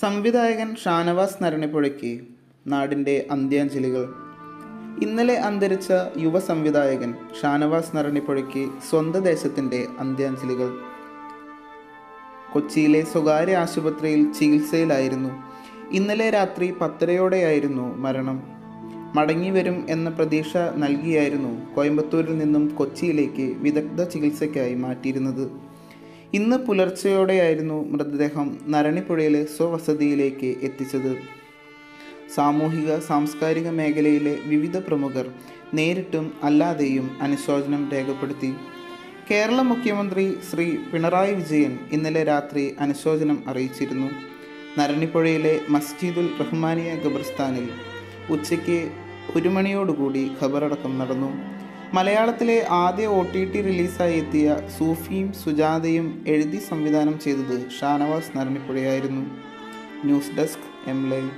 സംവിധായകൻ ഷാനവാസ് നരണിപ്പുഴയ്ക്ക് നാടിൻ്റെ അന്ത്യാഞ്ജലികൾ. ഇന്നലെ അന്തരിച്ച യുവ സംവിധായകൻ ഷാനവാസ് നരണിപ്പുഴയ്ക്ക് സ്വന്തം ദേശത്തിൻ്റെ അന്ത്യാഞ്ജലികൾ. കൊച്ചിയിലെ സ്വകാര്യ ആശുപത്രിയിൽ ചികിത്സയിലായിരുന്നു. ഇന്നലെ രാത്രി 10:30 മരണം. മടങ്ങി വരും എന്ന പ്രതീക്ഷ നൽകിയായിരുന്നു കോയമ്പത്തൂരിൽ നിന്നും കൊച്ചിയിലേക്ക് വിദഗ്ധ ചികിത്സയ്ക്കായി മാറ്റിയിരുന്നത്. ഇന്ന് പുലർച്ചെയോടെയായിരുന്നു മൃതദേഹം നരണിപ്പുഴയിലെ സ്വവസതിയിലേക്ക് എത്തിച്ചത്. സാമൂഹിക സാംസ്കാരിക മേഖലയിലെ വിവിധ പ്രമുഖർ നേരിട്ടും അല്ലാതെയും അനുശോചനം രേഖപ്പെടുത്തി. കേരള മുഖ്യമന്ത്രി ശ്രീ പിണറായി വിജയൻ ഇന്നലെ രാത്രി അനുശോചനം അറിയിച്ചിരുന്നു. നരണിപ്പുഴയിലെ മസ്ജിദുൽ റഹ്മാനിയ ഖബർസ്ഥാനിൽ ഉച്ചയ്ക്ക് 1 മണിയോടുകൂടി ഖബറടക്കം നടന്നു. മലയാളത്തിലെ ആദ്യ OTT റിലീസായി എത്തിയ സൂഫിയും സുജാതയും എഴുതി സംവിധാനം ചെയ്തത് ഷാനവാസ് നരണിപ്പുഴയായിരുന്നു. News desk M-Live.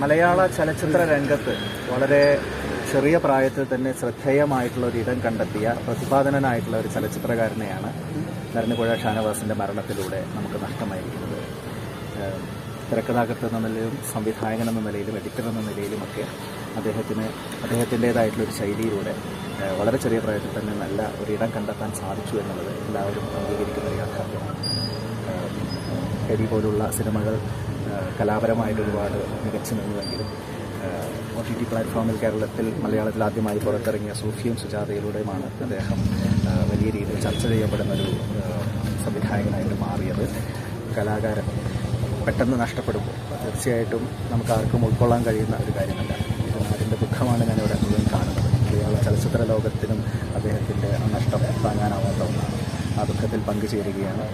മലയാള ചലച്ചിത്ര രംഗത്ത് വളരെ ചെറിയ പ്രായത്തിൽ തന്നെ ശ്രദ്ധേയമായിട്ടുള്ള ഒരു ഇടം കണ്ടെത്തിയ പ്രതിപാദനനായിട്ടുള്ള ഒരു ചലച്ചിത്രകാരനെയാണ് നരണിപ്പുഴ ഷാനവാസിൻ്റെ മരണത്തിലൂടെ നമുക്ക് നഷ്ടമായിരിക്കുന്നത്. തിരക്കഥാകൃത്ത് എന്ന നിലയിലും സംവിധായകൻ എന്ന നിലയിലും എഡിറ്റർ എന്ന നിലയിലുമൊക്കെ അദ്ദേഹത്തിൻ്റേതായിട്ടുള്ളൊരു ശൈലിയിലൂടെ വളരെ ചെറിയ പ്രായത്തിൽ തന്നെ നല്ല ഒരു ഇടം കണ്ടെത്താൻ സാധിച്ചു എന്നുള്ളത് എല്ലാവരും അംഗീകരിക്കുന്ന ഒരു യാഥാർത്ഥ്യമാണ്. ഹരി പോലുള്ള സിനിമകൾ കലാപരമായിട്ട് ഒരുപാട് മികച്ചു നിന്നുവെങ്കിലും OTT പ്ലാറ്റ്ഫോമിൽ കേരളത്തിൽ മലയാളത്തിൽ ആദ്യമായി പുറത്തിറങ്ങിയ സൂഫിയും സുജാതയിലൂടെയുമാണ് അദ്ദേഹം വലിയ രീതിയിൽ ചർച്ച ചെയ്യപ്പെടുന്നൊരു സംവിധായകനായിട്ട് മാറിയത്. കലാകാരൻ പെട്ടെന്ന് നഷ്ടപ്പെടുമ്പോൾ തീർച്ചയായിട്ടും നമുക്ക് ആർക്കും ഉൾക്കൊള്ളാൻ കഴിയുന്ന ഒരു കാര്യമല്ല. ഇത് നാടിൻ്റെ ദുഃഖമാണ് ഞാനിവിടെ മുഴുവൻ കാണുന്നത്. മലയാള ചലച്ചിത്ര ലോകത്തിനും അദ്ദേഹത്തിൻ്റെ നഷ്ടം താങ്ങാനാവാത്ത ഒന്നാണ്. ആ ദുഃഖത്തിൽ പങ്കുചേരുകയാണ്.